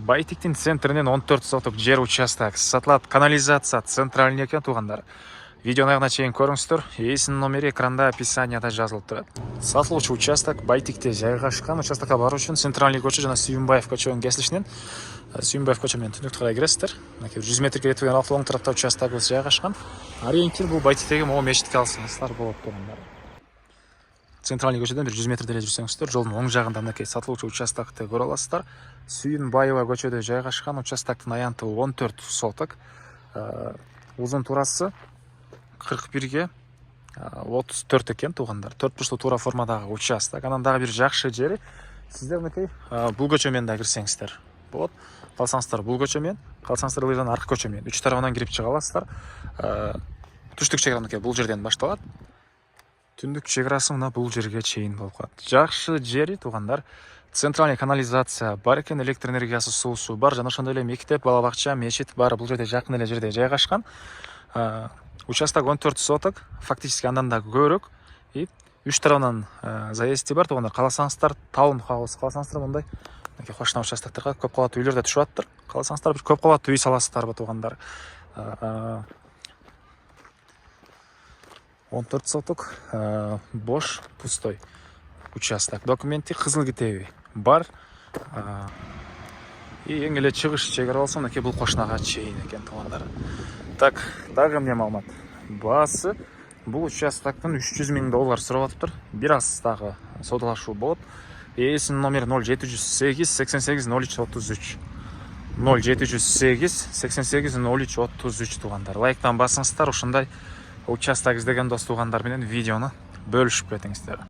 Байтиктин центринен 14 соток жер участок сатылат. Канализация центральный экен туугандар. Видеоны аяғына чейин көрүңүздөр. Ээсинин номери экранда описанияда жазылып турат. Сатылуучу участок Байтикте жайгашкан. Участокко баруу үчүн центральный көчө жана Сүйүнбаев көчөнүн кесилишинен Сүйүнбаев көчө менен түндүктү карай киресиздер. 100 метрге жетпеген алты оң тарапта участогубуз жайгашкан. Ориентир бул Байтиктеги могу мечитке алсаңыздар болот туугандар. Центральный көчөдөн 100 метрде эле жүрсөңүздөр, жолдун оң жагында мынакей сатылуучу участокты көрө аласыздар. Сүйүнбаева көчөдө жайгашкан. Участоктун аянты 14 соток. Узун туурасы 41ге 34 экен туугандар. 4 бурчтуу туура формадагы участок. Анан дагы бир жакшы жери сиздер мынакей бул көчө менен да кирсеңиздер болот. Калсаңыздар бул көчө менен, калсаңыздар ылдыдан аркы көчө менен 3 тарабынан кирип чыга аласыздар. Түштүк чегара мынакей бул жерден башталат. Түндүк чегарасы мына бул жерге чейин болуп калат. Жакшы жери туугандар. Центральный канализация бар экен, электр энергиясы, суусу бар, жана ошондой эле мектеп, бала бакча, мечит баары бул жерде жакын эле жерде жайгашкан. Участок 14 соток, фактически андан да көбүрөөк. И 3 тарабынан заезди бар туугандар. Кааласаңыздар таунхаус, кааласаңыздар мындай кошуна участокторго көп кабаттуу үйлөр да түшүп аттыр. Кааласаңыздар бир көп кабаттуу үй саласыздарбы туугандар. 14 соток бош, пустой участок. Документи кызыл китеби бар. И эң эле чыгыш чегара болсо мынакей бул кошунага чейин экен туугандар. Так, дагы эмне маалымат? Баасы бул участоктун $300 000 сурап атыптыр. Бир аз дагы содалашуу болот. Ээсинин номери 0708 88 03 33. 0708 88 03 33 туугандар. Лайктан басыңыздар, ушундай участок издеген дос туугандар менен видеону бөлүшүп кетиңиздер.